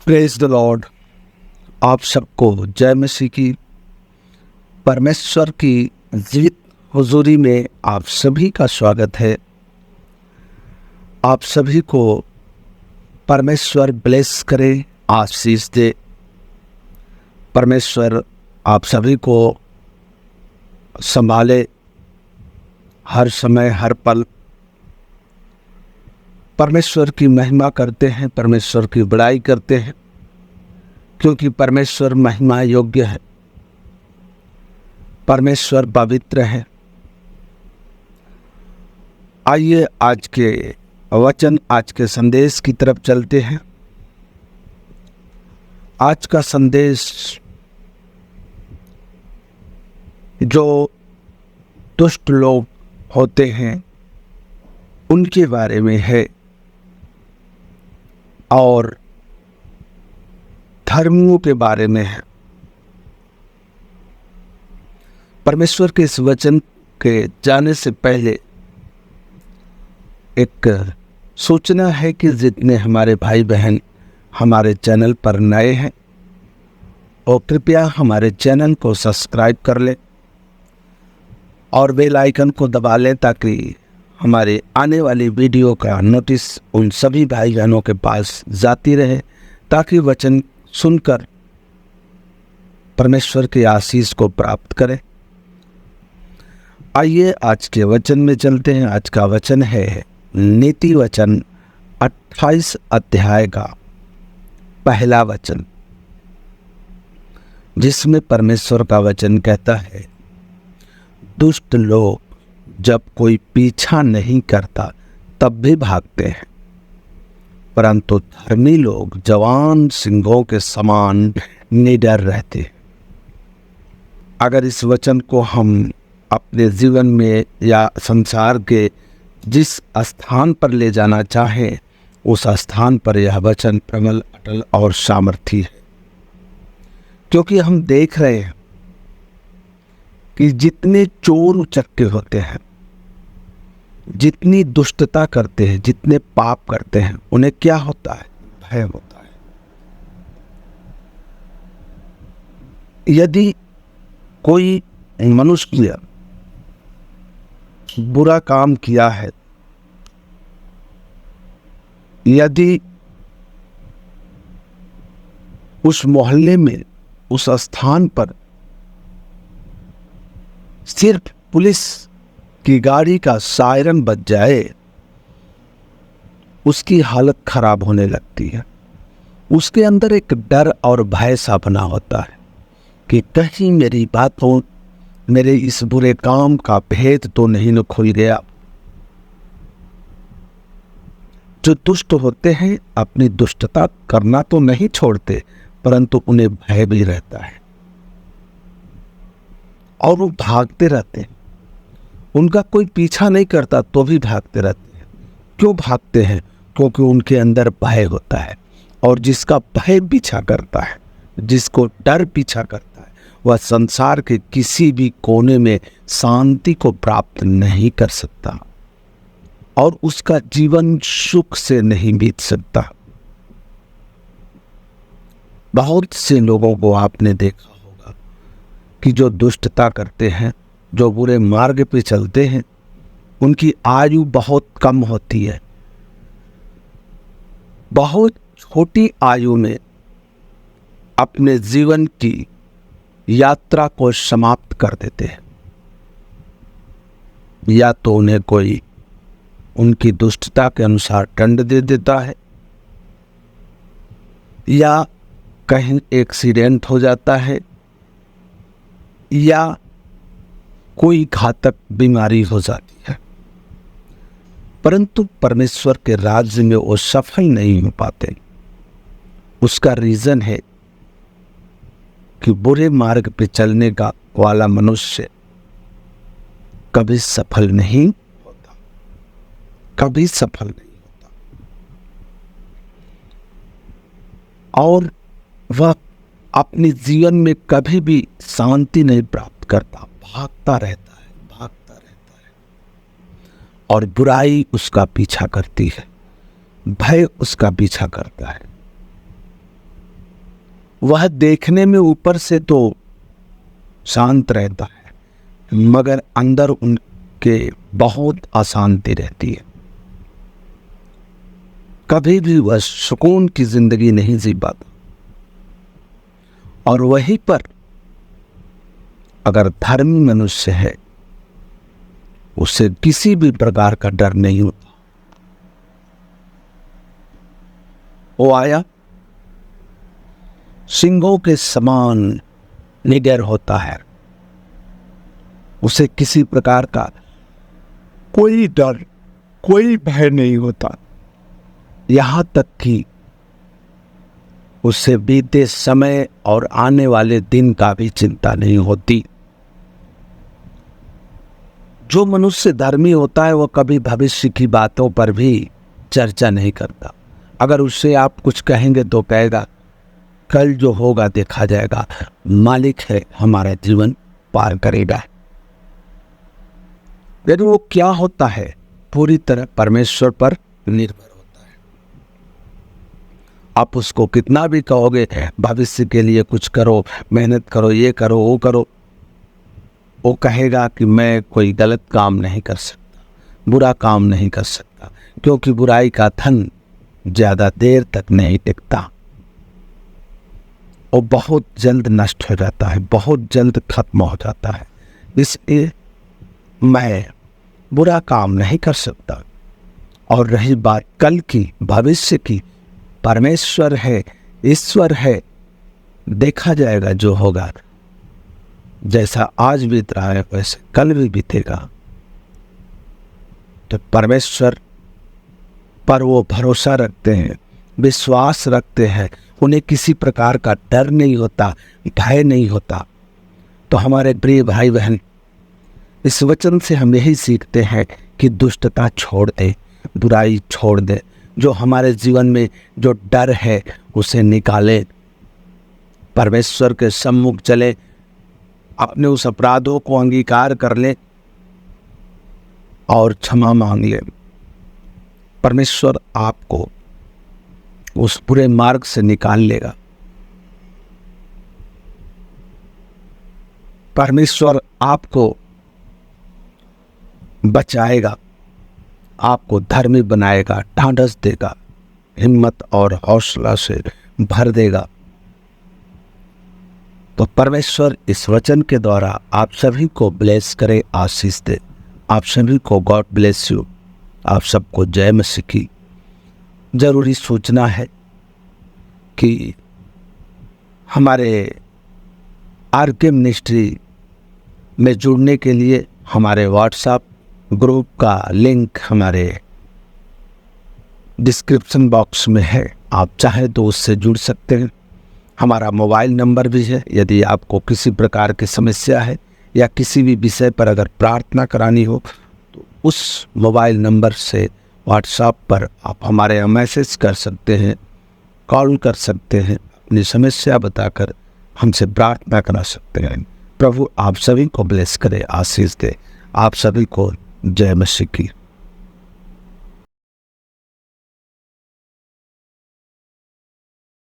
Praise the Lord. आप सबको जय मसीह की। परमेश्वर की जीवित हुजूरी में आप सभी का स्वागत है। आप सभी को परमेश्वर ब्लेस करे, आशीष दे। परमेश्वर आप सभी को संभाले हर समय हर पल। परमेश्वर की महिमा करते हैं, परमेश्वर की बड़ाई करते हैं, क्योंकि परमेश्वर महिमा योग्य है, परमेश्वर पवित्र है। आइए आज के वचन, आज के संदेश की तरफ चलते हैं। आज का संदेश जो दुष्ट लोग होते हैं उनके बारे में है और धर्मियों के बारे में है। परमेश्वर के इस वचन के जाने से पहले एक सूचना है कि जितने हमारे भाई बहन हमारे चैनल पर नए हैं वो कृपया हमारे चैनल को सब्सक्राइब कर लें और बेल आइकन को दबा लें, ताकि हमारे आने वाली वीडियो का नोटिस उन सभी भाई बहनों के पास जाती रहे, ताकि वचन सुनकर परमेश्वर के आशीष को प्राप्त करें। आइए आज के वचन में चलते हैं। आज का वचन है नीति वचन 28 अध्याय का पहला वचन, जिसमें परमेश्वर का वचन कहता है, दुष्ट लोग जब कोई पीछा नहीं करता तब भी भागते हैं, परंतु धर्मी लोग जवान सिंहों के समान निडर रहते हैं। अगर इस वचन को हम अपने जीवन में या संसार के जिस स्थान पर ले जाना चाहें, उस स्थान पर यह वचन प्रबल, अटल और सामर्थी है। क्योंकि हम देख रहे हैं कि जितने चोर उचक्के होते हैं, जितनी दुष्टता करते हैं, जितने पाप करते हैं, उन्हें क्या होता है? भय होता है। यदि कोई मनुष्य बुरा काम किया है, यदि उस मोहल्ले में, उस स्थान पर सिर्फ पुलिस की गाड़ी का सायरन बज जाए, उसकी हालत खराब होने लगती है। उसके अंदर एक डर और भय सा बना होता है कि कहीं मेरी बातों, मेरे इस बुरे काम का भेद तो नहीं न खुल गया। जो दुष्ट होते हैं अपनी दुष्टता करना तो नहीं छोड़ते, परंतु उन्हें भय भी रहता है और वो भागते रहते हैं। उनका कोई पीछा नहीं करता तो भी भागते रहते हैं। क्यों भागते हैं? क्योंकि उनके अंदर भय होता है, और जिसका भय पीछा करता है, जिसको डर पीछा करता है, वह संसार के किसी भी कोने में शांति को प्राप्त नहीं कर सकता और उसका जीवन सुख से नहीं बीत सकता। बहुत से लोगों को आपने देखा होगा कि जो दुष्टता करते हैं, जो बुरे मार्ग पे चलते हैं, उनकी आयु बहुत कम होती है। बहुत छोटी आयु में अपने जीवन की यात्रा को समाप्त कर देते हैं। या तो उन्हें कोई उनकी दुष्टता के अनुसार दंड दे देता है, या कहीं एक्सीडेंट हो जाता है, या कोई घातक बीमारी हो जाती है। परंतु परमेश्वर के राज्य में वो सफल नहीं हो पाते। उसका रीजन है कि बुरे मार्ग पे चलने का वाला मनुष्य कभी सफल नहीं होता, कभी सफल नहीं होता, और वह अपने जीवन में कभी भी शांति नहीं प्राप्त करता। भागता रहता है, भागता रहता है, और बुराई उसका पीछा करती है, भय उसका पीछा करता है। वह देखने में ऊपर से तो शांत रहता है, मगर अंदर उनके बहुत अशांति रहती है। कभी भी वह सुकून की जिंदगी नहीं जी पाता। और वहीं पर अगर धर्मी मनुष्य है, उसे किसी भी प्रकार का डर नहीं होता। वो आया, सिंहों के समान निडर होता है, उसे किसी प्रकार का कोई डर, कोई भय नहीं होता। यहां तक कि उसे बीते समय और आने वाले दिन का भी चिंता नहीं होती। जो मनुष्य धर्मी होता है वह कभी भविष्य की बातों पर भी चर्चा नहीं करता। अगर उससे आप कुछ कहेंगे तो कहेगा कल जो होगा देखा जाएगा, मालिक है, हमारा जीवन पार करेगा। यदि वो क्या होता है, पूरी तरह परमेश्वर पर निर्भर होता है। आप उसको कितना भी कहोगे भविष्य के लिए कुछ करो, मेहनत करो, ये करो, वो करो, वो कहेगा कि मैं कोई गलत काम नहीं कर सकता, बुरा काम नहीं कर सकता, क्योंकि बुराई का धन ज्यादा देर तक नहीं टिकता। वो बहुत जल्द नष्ट हो जाता है, बहुत जल्द खत्म हो जाता है। इसलिए मैं बुरा काम नहीं कर सकता। और रही बात कल की, भविष्य की, परमेश्वर है, ईश्वर है, देखा जाएगा जो होगा। जैसा आज बीत रहा है वैसे कल भी बीतेगा। तो परमेश्वर पर वो भरोसा रखते हैं, विश्वास रखते हैं, उन्हें किसी प्रकार का डर नहीं होता, भय नहीं होता। तो हमारे प्रिय भाई बहन, इस वचन से हम यही सीखते हैं कि दुष्टता छोड़ दे, बुराई छोड़ दे, जो हमारे जीवन में जो डर है उसे निकाले, परमेश्वर के सम्मुख चले, अपने उस अपराधों को अंगीकार कर ले और क्षमा मांग ले। परमेश्वर आपको उस बुरे मार्ग से निकाल लेगा। परमेश्वर आपको बचाएगा, आपको धर्मी बनाएगा, ढांढस देगा, हिम्मत और हौसला से भर देगा। तो परमेश्वर इस वचन के द्वारा आप सभी को ब्लेस करे, आशीष दे। आप सभी को गॉड ब्लेस यू। आप सबको जय मसीह की। जरूरी सूचना है कि हमारे आरके मिनिस्ट्री में जुड़ने के लिए हमारे व्हाट्सएप ग्रुप का लिंक हमारे डिस्क्रिप्शन बॉक्स में है। आप चाहें तो उससे जुड़ सकते हैं। हमारा मोबाइल नंबर भी है। यदि आपको किसी प्रकार की समस्या है या किसी भी विषय पर अगर प्रार्थना करानी हो तो उस मोबाइल नंबर से व्हाट्सएप पर आप हमारे यहाँ मैसेज कर सकते हैं, कॉल कर सकते हैं, अपनी समस्या बताकर हमसे प्रार्थना करा सकते हैं। प्रभु आप सभी को ब्लेस करे, आशीष दे। आप सभी को जय मसीह की।